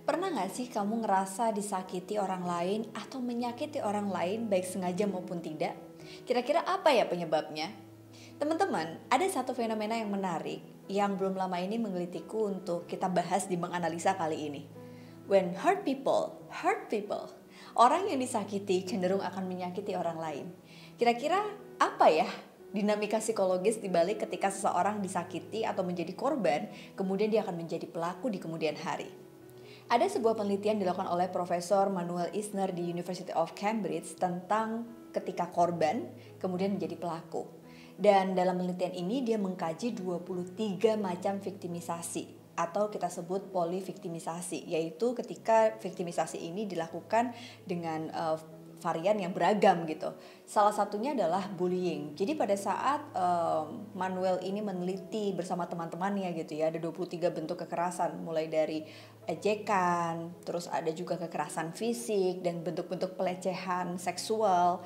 Pernah gak sih kamu ngerasa disakiti orang lain atau menyakiti orang lain baik sengaja maupun tidak? Kira-kira apa ya penyebabnya? Teman-teman, ada satu fenomena yang menarik yang belum lama ini menggelitiku untuk kita bahas di menganalisa kali ini. When hurt people, orang yang disakiti cenderung akan menyakiti orang lain. Kira-kira apa ya dinamika psikologis dibalik ketika seseorang disakiti atau menjadi korban, kemudian dia akan menjadi pelaku di kemudian hari? Ada sebuah penelitian dilakukan oleh Profesor Manuel Isner di University of Cambridge tentang ketika korban kemudian menjadi pelaku. Dan dalam penelitian ini dia mengkaji 23 macam viktimisasi atau kita sebut poliviktimisasi, yaitu ketika viktimisasi ini dilakukan dengan varian yang beragam gitu. Salah satunya adalah bullying. Jadi pada saat Manuel ini meneliti bersama teman-temannya gitu ya, ada 23 bentuk kekerasan, mulai dari ejekan, terus ada juga kekerasan fisik dan bentuk-bentuk pelecehan seksual.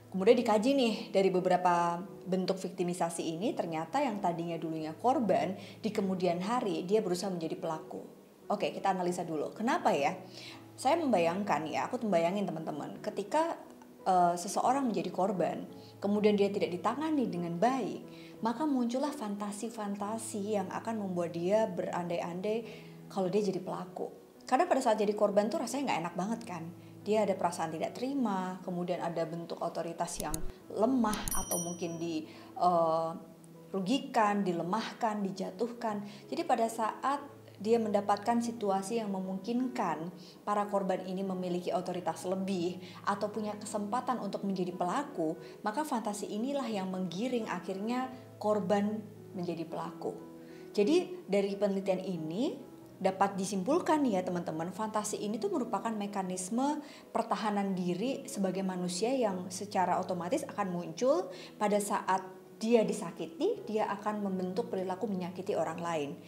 Kemudian dikaji nih dari beberapa bentuk viktimisasi ini, ternyata yang tadinya dulunya korban di kemudian hari dia berusaha menjadi pelaku. Oke, kita analisa dulu. Kenapa ya? Saya membayangkan ya, aku membayangin teman-teman, ketika seseorang menjadi korban, kemudian dia tidak ditangani dengan baik, maka muncullah fantasi-fantasi yang akan membuat dia berandai-andai kalau dia jadi pelaku. Karena pada saat jadi korban tuh rasanya nggak enak banget kan. Dia ada perasaan tidak terima, kemudian ada bentuk otoritas yang lemah atau mungkin dirugikan, dilemahkan, dijatuhkan. Jadi pada saat dia mendapatkan situasi yang memungkinkan para korban ini memiliki otoritas lebih atau punya kesempatan untuk menjadi pelaku, maka fantasi inilah yang menggiring akhirnya korban menjadi pelaku. Jadi dari penelitian ini dapat disimpulkan ya teman-teman, fantasi ini tuh merupakan mekanisme pertahanan diri sebagai manusia yang secara otomatis akan muncul pada saat dia disakiti, dia akan membentuk perilaku menyakiti orang lain.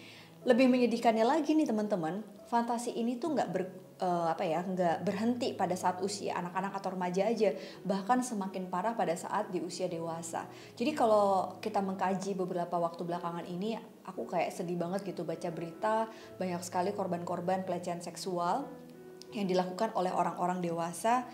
Lebih menyedihkannya lagi nih teman-teman, fantasi ini tuh nggak berhenti pada saat usia anak-anak atau remaja aja, bahkan semakin parah pada saat di usia dewasa. Jadi kalau kita mengkaji beberapa waktu belakangan ini, aku kayak sedih banget gitu baca berita banyak sekali korban-korban pelecehan seksual yang dilakukan oleh orang-orang dewasa,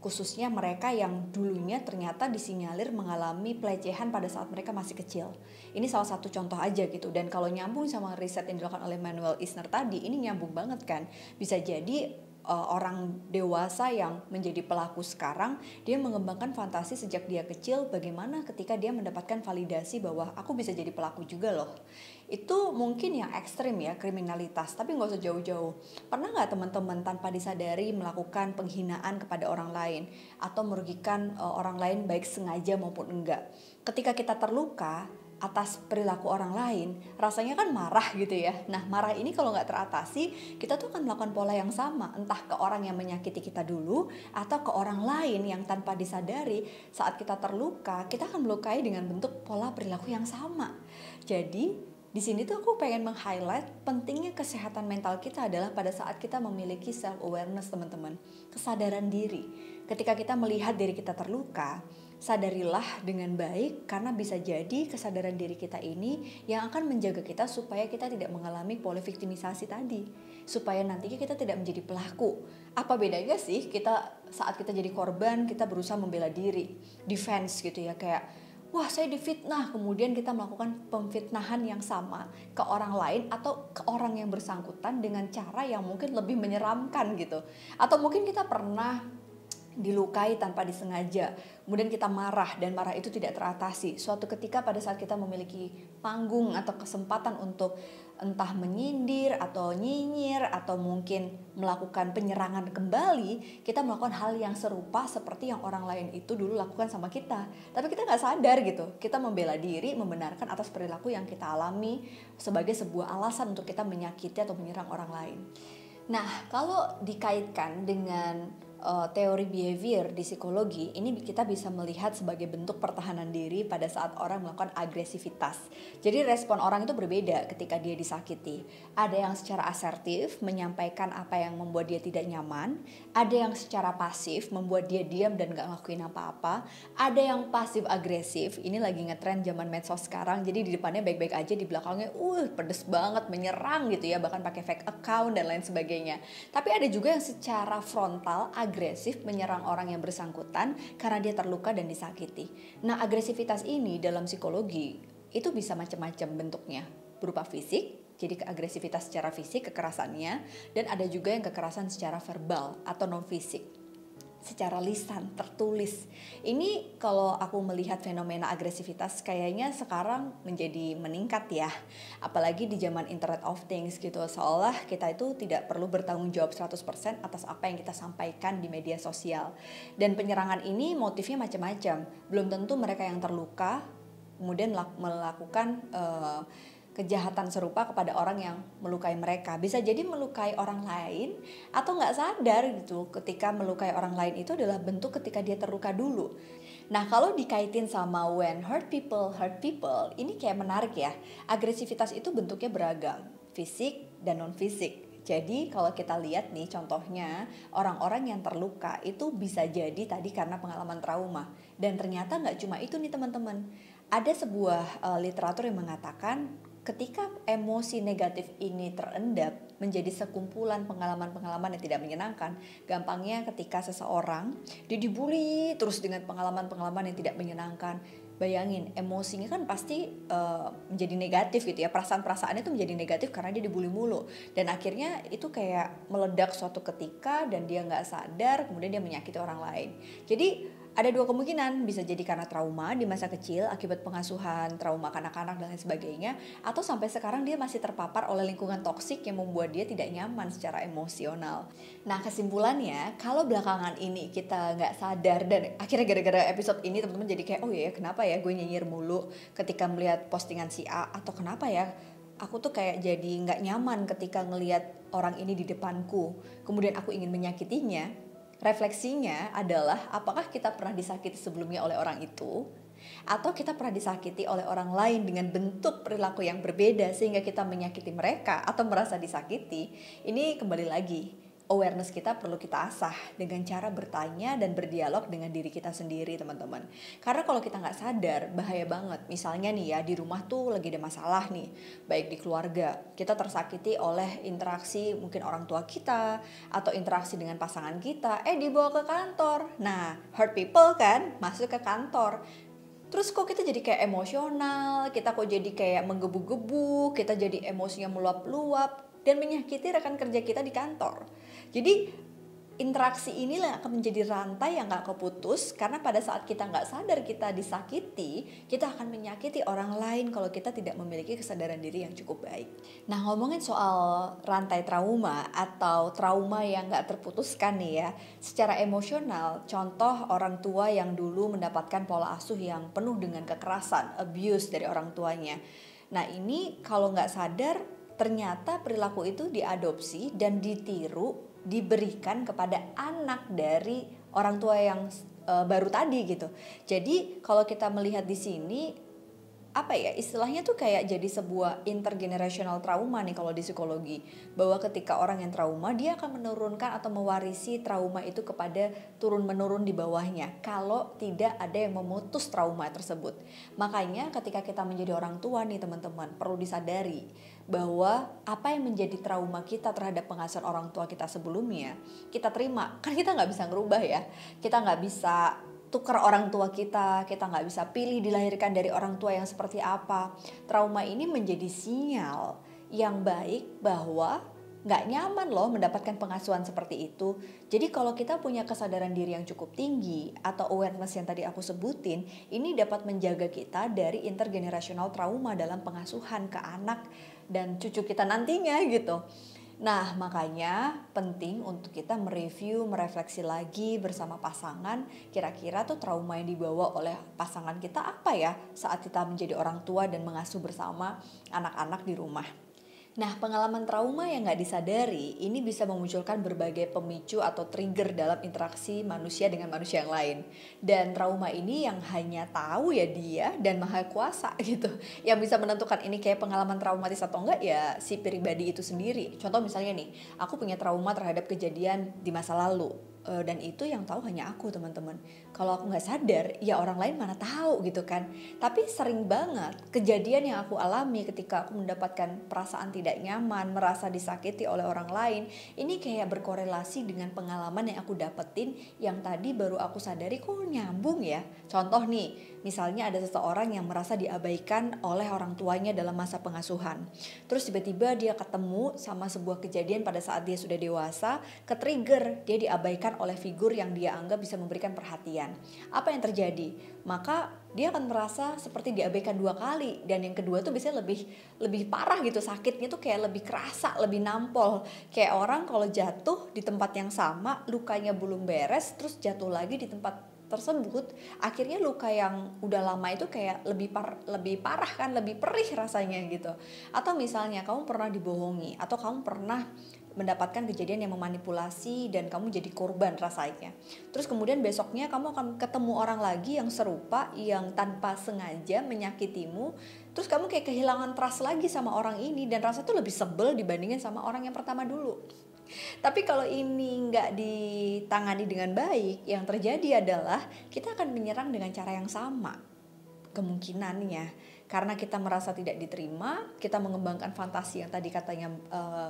khususnya mereka yang dulunya ternyata disinyalir mengalami pelecehan pada saat mereka masih kecil. Ini salah satu contoh aja gitu, dan kalau nyambung sama riset yang dilakukan oleh Manuel Isner tadi, ini nyambung banget kan. Bisa jadi orang dewasa yang menjadi pelaku sekarang, dia mengembangkan fantasi sejak dia kecil bagaimana ketika dia mendapatkan validasi bahwa aku bisa jadi pelaku juga loh. Itu mungkin yang ekstrim ya, kriminalitas, tapi gak usah jauh-jauh. Pernah gak teman-teman tanpa disadari melakukan penghinaan kepada orang lain atau merugikan orang lain baik sengaja maupun enggak? Ketika kita terluka atas perilaku orang lain, rasanya kan marah gitu ya. Nah, marah ini kalau nggak teratasi, kita tuh akan melakukan pola yang sama, entah ke orang yang menyakiti kita dulu atau ke orang lain yang tanpa disadari saat kita terluka, kita akan melukai dengan bentuk pola perilaku yang sama. Jadi di sini tuh aku pengen meng-highlight pentingnya kesehatan mental kita adalah pada saat kita memiliki self-awareness teman-teman, kesadaran diri. Ketika kita melihat diri kita terluka, sadarilah dengan baik, karena bisa jadi kesadaran diri kita ini yang akan menjaga kita supaya kita tidak mengalami poliviktimisasi tadi, supaya nantinya kita tidak menjadi pelaku. Apa bedanya sih kita saat kita jadi korban, kita berusaha membela diri, defense gitu ya, kayak wah saya difitnah, kemudian kita melakukan pemfitnahan yang sama ke orang lain atau ke orang yang bersangkutan dengan cara yang mungkin lebih menyeramkan gitu. Atau mungkin kita pernah dilukai tanpa disengaja, kemudian kita marah dan marah itu tidak teratasi. Suatu ketika pada saat kita memiliki panggung atau kesempatan untuk entah menyindir atau nyinyir atau mungkin melakukan penyerangan kembali, kita melakukan hal yang serupa seperti yang orang lain itu dulu lakukan sama kita. Tapi kita gak sadar gitu, kita membela diri, membenarkan atas perilaku yang kita alami sebagai sebuah alasan untuk kita menyakiti atau menyerang orang lain. Nah, kalau dikaitkan dengan teori behavior di psikologi, ini kita bisa melihat sebagai bentuk pertahanan diri pada saat orang melakukan agresivitas. Jadi respon orang itu berbeda ketika dia disakiti. Ada yang secara asertif menyampaikan apa yang membuat dia tidak nyaman, ada yang secara pasif membuat dia diam dan gak ngelakuin apa-apa, ada yang pasif agresif, ini lagi ngetren zaman medsos sekarang, jadi di depannya baik-baik aja, di belakangnya pedes banget, menyerang gitu ya, bahkan pakai fake account dan lain sebagainya. Tapi ada juga yang secara frontal agresif menyerang orang yang bersangkutan karena dia terluka dan disakiti. Nah, agresivitas ini dalam psikologi itu bisa macam-macam bentuknya, berupa fisik, jadi agresivitas secara fisik kekerasannya, dan ada juga yang kekerasan secara verbal atau non fisik, secara lisan, tertulis. Ini kalau aku melihat fenomena agresivitas kayaknya sekarang menjadi meningkat ya. Apalagi di zaman Internet of Things gitu. Seolah kita itu tidak perlu bertanggung jawab 100% atas apa yang kita sampaikan di media sosial. Dan penyerangan ini motifnya macam-macam. Belum tentu mereka yang terluka kemudian melakukan kejahatan serupa kepada orang yang melukai mereka. Bisa jadi melukai orang lain atau nggak sadar gitu ketika melukai orang lain itu adalah bentuk ketika dia terluka dulu. Nah, kalau dikaitin sama when hurt people, ini kayak menarik ya. Agresivitas itu bentuknya beragam, fisik dan non fisik. Jadi kalau kita lihat nih contohnya, orang-orang yang terluka itu bisa jadi tadi karena pengalaman trauma. Dan ternyata nggak cuma itu nih teman-teman. Ada sebuah literatur yang mengatakan ketika emosi negatif ini terendap menjadi sekumpulan pengalaman-pengalaman yang tidak menyenangkan, gampangnya ketika seseorang dia dibully terus dengan pengalaman-pengalaman yang tidak menyenangkan, bayangin emosinya kan pasti menjadi negatif gitu ya, perasaan-perasaannya itu menjadi negatif karena dia dibully mulu, dan akhirnya itu kayak meledak suatu ketika dan dia nggak sadar, kemudian dia menyakiti orang lain. Jadi ada dua kemungkinan, bisa jadi karena trauma di masa kecil akibat pengasuhan, trauma kanak-kanak dan lain sebagainya, atau sampai sekarang dia masih terpapar oleh lingkungan toksik yang membuat dia tidak nyaman secara emosional. Nah, kesimpulannya, kalau belakangan ini kita nggak sadar dan akhirnya gara-gara episode ini teman-teman jadi kayak, oh ya kenapa ya gue nyinyir mulu ketika melihat postingan si A, atau kenapa ya aku tuh kayak jadi nggak nyaman ketika ngelihat orang ini di depanku, kemudian aku ingin menyakitinya. Refleksinya adalah apakah kita pernah disakiti sebelumnya oleh orang itu, atau kita pernah disakiti oleh orang lain dengan bentuk perilaku yang berbeda sehingga kita menyakiti mereka atau merasa disakiti. Ini kembali lagi, awareness kita perlu kita asah dengan cara bertanya dan berdialog dengan diri kita sendiri teman-teman. Karena kalau kita nggak sadar, bahaya banget. Misalnya nih ya, di rumah tuh lagi ada masalah nih, baik di keluarga, kita tersakiti oleh interaksi mungkin orang tua kita atau interaksi dengan pasangan kita, dibawa ke kantor. Nah, hurt people kan masuk ke kantor. Terus kok kita jadi kayak emosional, kita kok jadi kayak menggebu-gebu, kita jadi emosinya meluap-luap dan menyakiti rekan kerja kita di kantor. Jadi interaksi inilah akan menjadi rantai yang gak keputus, karena pada saat kita gak sadar kita disakiti, kita akan menyakiti orang lain kalau kita tidak memiliki kesadaran diri yang cukup baik. Nah, ngomongin soal rantai trauma atau trauma yang gak terputuskan nih ya, secara emosional, contoh orang tua yang dulu mendapatkan pola asuh yang penuh dengan kekerasan, abuse dari orang tuanya. Nah, ini kalau gak sadar, ternyata perilaku itu diadopsi dan ditiru, diberikan kepada anak dari orang tua yang baru tadi gitu. Jadi kalau kita melihat di sini, apa ya istilahnya tuh kayak jadi sebuah intergenerational trauma nih kalau di psikologi, bahwa ketika orang yang trauma dia akan menurunkan atau mewarisi trauma itu kepada turun-menurun di bawahnya kalau tidak ada yang memutus trauma tersebut. Makanya ketika kita menjadi orang tua nih teman-teman, perlu disadari bahwa apa yang menjadi trauma kita terhadap pengasuhan orang tua kita sebelumnya kita terima, kan kita nggak bisa ngerubah ya, kita nggak bisa tukar orang tua kita nggak bisa pilih dilahirkan dari orang tua yang seperti apa. Trauma ini menjadi sinyal yang baik bahwa nggak nyaman loh mendapatkan pengasuhan seperti itu. Jadi kalau kita punya kesadaran diri yang cukup tinggi atau awareness yang tadi aku sebutin, ini dapat menjaga kita dari intergenerational trauma dalam pengasuhan ke anak dan cucu kita nantinya gitu. Nah, makanya penting untuk kita mereview, merefleksi lagi bersama pasangan, kira-kira tuh trauma yang dibawa oleh pasangan kita apa ya saat kita menjadi orang tua dan mengasuh bersama anak-anak di rumah. Nah, pengalaman trauma yang nggak disadari ini bisa memunculkan berbagai pemicu atau trigger dalam interaksi manusia dengan manusia yang lain. Dan trauma ini yang hanya tahu ya dia dan maha kuasa gitu. Yang bisa menentukan ini kayak pengalaman traumatis atau enggak ya si pribadi itu sendiri. Contoh misalnya nih, aku punya trauma terhadap kejadian di masa lalu. Dan itu yang tahu hanya aku, teman-teman. Kalau aku nggak sadar, ya orang lain mana tahu gitu kan. Tapi sering banget kejadian yang aku alami ketika aku mendapatkan perasaan tidak nyaman, merasa disakiti oleh orang lain, ini kayak berkorelasi dengan pengalaman yang aku dapetin yang tadi baru aku sadari kok nyambung ya. Contoh nih, misalnya ada seseorang yang merasa diabaikan oleh orang tuanya dalam masa pengasuhan. Terus tiba-tiba dia ketemu sama sebuah kejadian pada saat dia sudah dewasa, ke-trigger, dia diabaikan oleh figur yang dia anggap bisa memberikan perhatian. Apa yang terjadi? Maka dia akan merasa seperti diabaikan 2 kali, dan yang kedua tuh biasanya lebih parah gitu, sakitnya tuh kayak lebih kerasa, lebih nampol. Kayak orang kalau jatuh di tempat yang sama, lukanya belum beres, terus jatuh lagi di tempat tersebut, akhirnya luka yang udah lama itu kayak lebih parah kan, lebih perih rasanya gitu. Atau misalnya kamu pernah dibohongi, atau kamu pernah mendapatkan kejadian yang memanipulasi dan kamu jadi korban rasanya. Terus kemudian besoknya kamu akan ketemu orang lagi yang serupa, yang tanpa sengaja menyakitimu. Terus kamu kayak kehilangan trust lagi sama orang ini, dan rasa tuh lebih sebel dibandingin sama orang yang pertama dulu. Tapi kalau ini nggak ditangani dengan baik, yang terjadi adalah kita akan menyerang dengan cara yang sama kemungkinannya, karena kita merasa tidak diterima, kita mengembangkan fantasi yang tadi katanya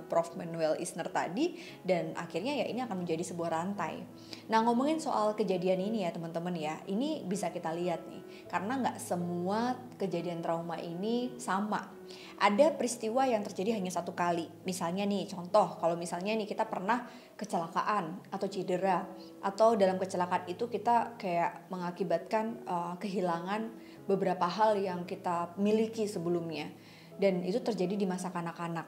Prof. Manuel Isner tadi, dan akhirnya ya ini akan menjadi sebuah rantai. Nah, ngomongin soal kejadian ini ya teman-teman ya, ini bisa kita lihat nih, karena nggak semua kejadian trauma ini sama. Ada peristiwa yang terjadi hanya satu kali. Misalnya nih, contoh kalau misalnya nih kita pernah kecelakaan atau cedera, atau dalam kecelakaan itu kita kayak mengakibatkan kehilangan beberapa hal yang kita miliki sebelumnya, dan itu terjadi di masa kanak-kanak,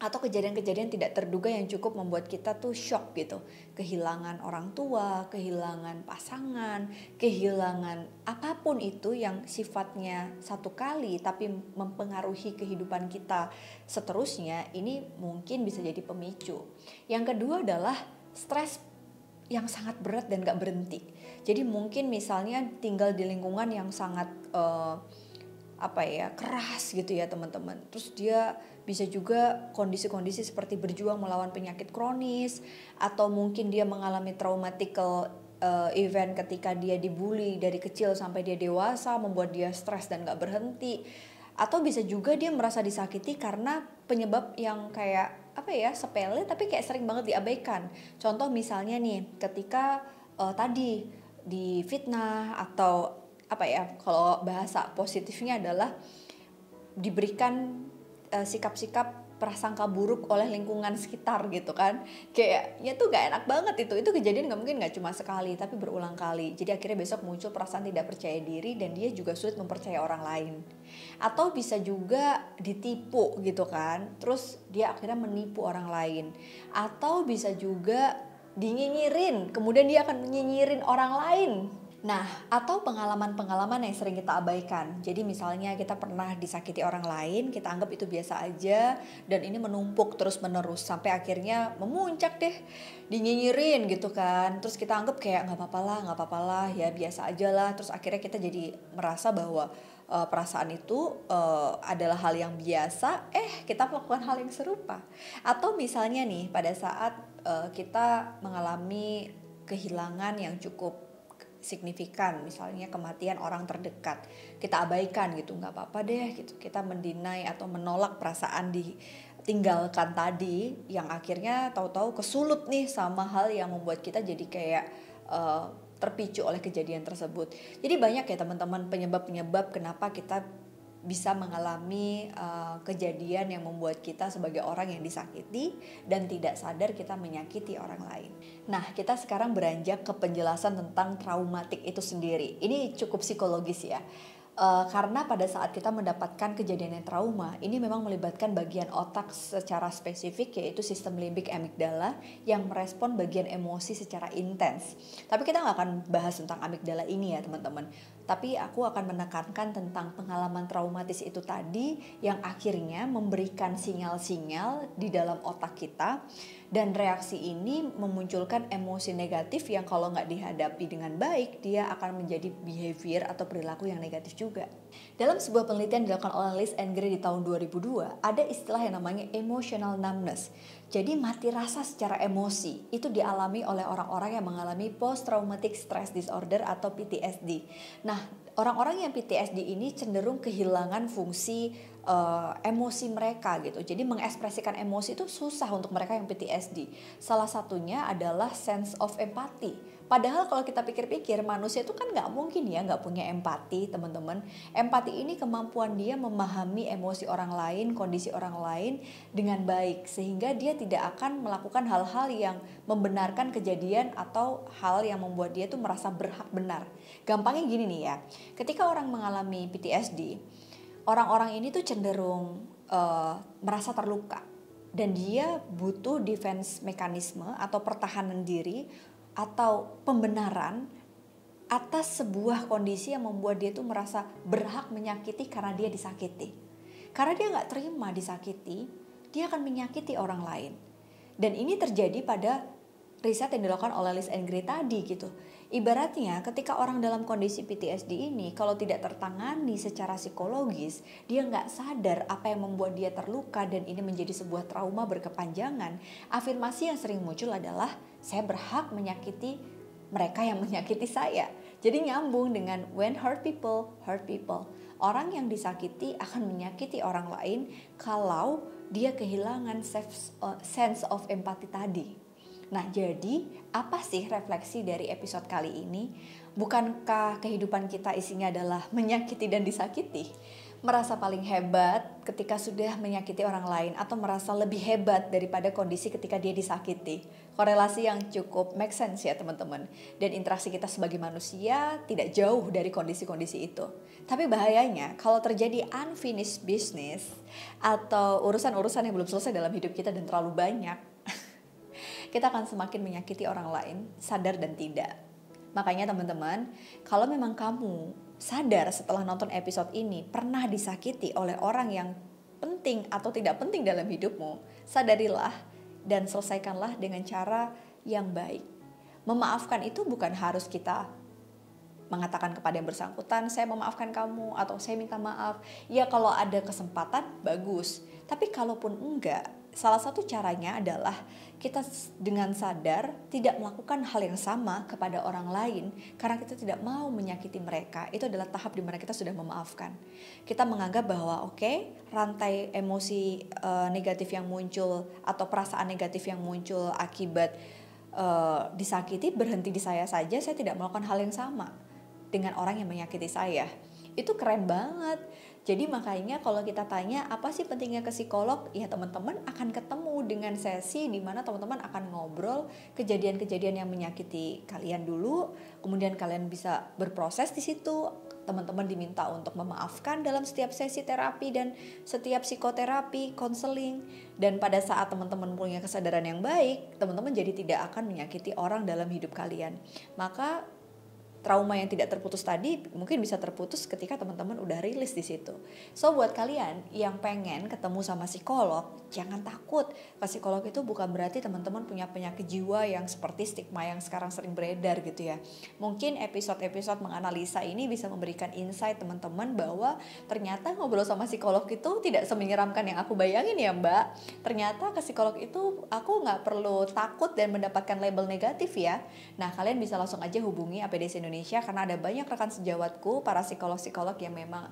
atau kejadian-kejadian tidak terduga yang cukup membuat kita tuh shock gitu, kehilangan orang tua, kehilangan pasangan, kehilangan apapun itu yang sifatnya satu kali tapi mempengaruhi kehidupan kita seterusnya. Ini mungkin bisa jadi pemicu. Yang kedua adalah stres yang sangat berat dan gak berhenti. Jadi mungkin misalnya tinggal di lingkungan yang sangat keras gitu ya teman-teman. Terus dia bisa juga kondisi-kondisi seperti berjuang melawan penyakit kronis, atau mungkin dia mengalami traumatical event ketika dia dibully dari kecil sampai dia dewasa, membuat dia stres dan gak berhenti. Atau bisa juga dia merasa disakiti karena penyebab yang kayak sepele tapi kayak sering banget diabaikan. Contoh misalnya nih, ketika tadi difitnah, atau kalau bahasa positifnya adalah diberikan sikap-sikap prasangka buruk oleh lingkungan sekitar gitu kan. Kayaknya tuh gak enak banget itu kejadian mungkin gak cuma sekali tapi berulang kali. Jadi akhirnya besok muncul perasaan tidak percaya diri, dan dia juga sulit mempercayai orang lain. Atau bisa juga ditipu gitu kan, terus dia akhirnya menipu orang lain. Atau bisa juga dinyinyirin, kemudian dia akan menyinyirin orang lain. Nah, atau pengalaman-pengalaman yang sering kita abaikan. Jadi misalnya kita pernah disakiti orang lain, kita anggap itu biasa aja, dan ini menumpuk terus-menerus sampai akhirnya memuncak deh, dinyinyirin gitu kan. Terus kita anggap kayak nggak apa-apa lah, ya biasa aja lah. Terus akhirnya kita jadi merasa bahwa perasaan itu adalah hal yang biasa. Kita melakukan hal yang serupa. Atau misalnya nih, pada saat kita mengalami kehilangan yang cukup signifikan, misalnya kematian orang terdekat, kita abaikan gitu, nggak apa-apa deh gitu, kita mendinai atau menolak perasaan ditinggalkan tadi, yang akhirnya tahu-tahu kesulut nih sama hal yang membuat kita jadi kayak terpicu oleh kejadian tersebut. Jadi banyak ya teman-teman penyebab-penyebab kenapa kita bisa mengalami kejadian yang membuat kita sebagai orang yang disakiti dan tidak sadar kita menyakiti orang lain. Nah, kita sekarang beranjak ke penjelasan tentang traumatik itu sendiri. Ini cukup psikologis ya. Karena pada saat kita mendapatkan kejadian yang trauma, ini memang melibatkan bagian otak secara spesifik, yaitu sistem limbik amigdala yang merespon bagian emosi secara intens. Tapi kita nggak akan bahas tentang amigdala ini ya teman-teman. Tapi aku akan menekankan tentang pengalaman traumatis itu tadi yang akhirnya memberikan sinyal-sinyal di dalam otak kita, dan reaksi ini memunculkan emosi negatif yang kalau nggak dihadapi dengan baik, dia akan menjadi behavior atau perilaku yang negatif juga. Dalam sebuah penelitian dilakukan oleh Liz and Gray di tahun 2002, ada istilah yang namanya emotional numbness. Jadi mati rasa secara emosi itu dialami oleh orang-orang yang mengalami post traumatic stress disorder atau PTSD. Nah, orang-orang yang PTSD ini cenderung kehilangan fungsi emosi mereka gitu. Jadi mengekspresikan emosi itu susah untuk mereka yang PTSD. Salah satunya adalah sense of empathy. Padahal kalau kita pikir-pikir, manusia itu kan nggak mungkin ya nggak punya empati, teman-teman. Empati ini kemampuan dia memahami emosi orang lain, kondisi orang lain dengan baik, sehingga dia tidak akan melakukan hal-hal yang membenarkan kejadian atau hal yang membuat dia tuh merasa berhak benar. Gampangnya gini nih ya, ketika orang mengalami PTSD, orang-orang ini tuh cenderung merasa terluka, dan dia butuh defense mekanisme atau pertahanan diri atau pembenaran atas sebuah kondisi yang membuat dia tuh merasa berhak menyakiti karena dia disakiti. Karena dia gak terima disakiti, dia akan menyakiti orang lain. Dan ini terjadi pada riset yang dilakukan oleh Liz and Gray tadi gitu. Ibaratnya ketika orang dalam kondisi PTSD ini, kalau tidak tertangani secara psikologis, dia gak sadar apa yang membuat dia terluka dan ini menjadi sebuah trauma berkepanjangan. Afirmasi yang sering muncul adalah, saya berhak menyakiti mereka yang menyakiti saya. Jadi nyambung dengan when hurt people, hurt people. Orang yang disakiti akan menyakiti orang lain kalau dia kehilangan sense of empathy tadi. Nah, jadi apa sih refleksi dari episode kali ini? Bukankah kehidupan kita isinya adalah menyakiti dan disakiti? Merasa paling hebat ketika sudah menyakiti orang lain, atau merasa lebih hebat daripada kondisi ketika dia disakiti? Korelasi yang cukup make sense ya teman-teman. Dan interaksi kita sebagai manusia tidak jauh dari kondisi-kondisi itu. Tapi bahayanya kalau terjadi unfinished business atau urusan-urusan yang belum selesai dalam hidup kita dan terlalu banyak, kita akan semakin menyakiti orang lain, sadar dan tidak. Makanya teman-teman, kalau memang kamu sadar setelah nonton episode ini pernah disakiti oleh orang yang penting atau tidak penting dalam hidupmu, sadarilah dan selesaikanlah dengan cara yang baik. Memaafkan itu bukan harus kita mengatakan kepada yang bersangkutan, saya memaafkan kamu atau saya minta maaf. Ya kalau ada kesempatan, bagus. Tapi kalaupun enggak, salah satu caranya adalah kita dengan sadar tidak melakukan hal yang sama kepada orang lain karena kita tidak mau menyakiti mereka. Itu adalah tahap di mana kita sudah memaafkan. Kita menganggap bahwa rantai emosi negatif yang muncul atau perasaan negatif yang muncul akibat disakiti berhenti di saya saja, saya tidak melakukan hal yang sama dengan orang yang menyakiti saya. Itu keren banget. Jadi makanya kalau kita tanya apa sih pentingnya ke psikolog, ya teman-teman akan ketemu dengan sesi di mana teman-teman akan ngobrol kejadian-kejadian yang menyakiti kalian dulu, kemudian kalian bisa berproses di situ. Teman-teman diminta untuk memaafkan dalam setiap sesi terapi dan setiap psikoterapi, konseling. Dan pada saat teman-teman punya kesadaran yang baik, teman-teman jadi tidak akan menyakiti orang dalam hidup kalian. Maka trauma yang tidak terputus tadi mungkin bisa terputus ketika teman-teman udah rilis di situ. So buat kalian yang pengen ketemu sama psikolog, jangan takut. Ke psikolog itu bukan berarti teman-teman punya penyakit jiwa yang seperti stigma yang sekarang sering beredar gitu ya. Mungkin episode-episode menganalisa ini bisa memberikan insight teman-teman bahwa ternyata ngobrol sama psikolog itu tidak semenyeramkan yang aku bayangin ya Mbak. Ternyata ke psikolog itu aku gak perlu takut dan mendapatkan label negatif ya. Nah kalian bisa langsung aja hubungi APDC Indonesia karena ada banyak rekan sejawatku, para psikolog-psikolog yang memang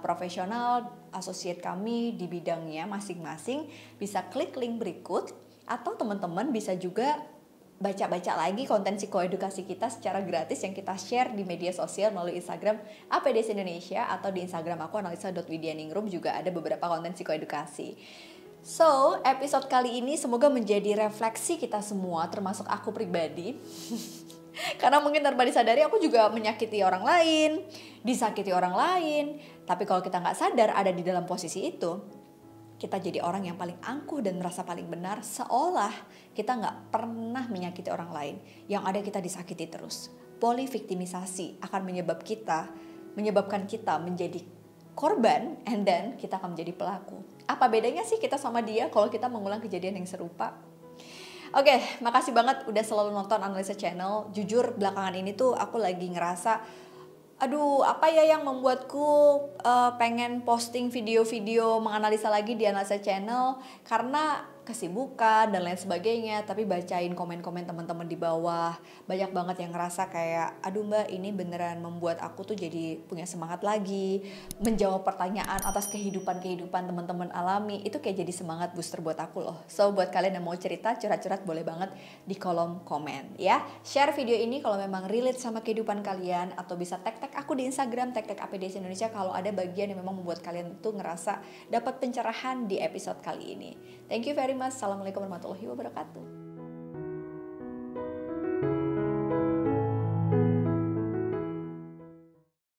profesional, asosiat kami di bidangnya masing-masing. Bisa klik link berikut atau teman-teman bisa juga baca-baca lagi konten psikoedukasi kita secara gratis yang kita share di media sosial melalui Instagram APDC Indonesia, atau di Instagram aku analisa.widyaningrum juga ada beberapa konten psikoedukasi. So, episode kali ini semoga menjadi refleksi kita semua, termasuk aku pribadi. Karena mungkin tanpa disadari aku juga menyakiti orang lain, disakiti orang lain. Tapi kalau kita gak sadar ada di dalam posisi itu, kita jadi orang yang paling angkuh dan merasa paling benar, seolah kita gak pernah menyakiti orang lain. Yang ada kita disakiti terus. Poliviktimisasi akan menyebab kita menyebabkan kita menjadi korban, and then kita akan menjadi pelaku. Apa bedanya sih kita sama dia kalau kita mengulang kejadian yang serupa? Oke, makasih banget udah selalu nonton Analisa Channel. Jujur belakangan ini tuh aku lagi ngerasa, aduh, apa ya yang membuatku pengen posting video-video menganalisa lagi di Analisa Channel, karena kesibukan dan lain sebagainya. Tapi bacain komen-komen teman-teman di bawah, banyak banget yang ngerasa kayak, aduh mbak, ini beneran membuat aku tuh jadi punya semangat lagi menjawab pertanyaan atas kehidupan teman-teman alami. Itu kayak jadi semangat booster buat aku loh. So buat kalian yang mau cerita, curhat-curhat boleh banget di kolom komen ya. Share video ini kalau memang relate sama kehidupan kalian, atau bisa tag aku di Instagram @APDS Indonesia kalau ada bagian yang memang membuat kalian tuh ngerasa dapat pencerahan di episode kali ini. Thank you very much. Assalamualaikum warahmatullahi wabarakatuh.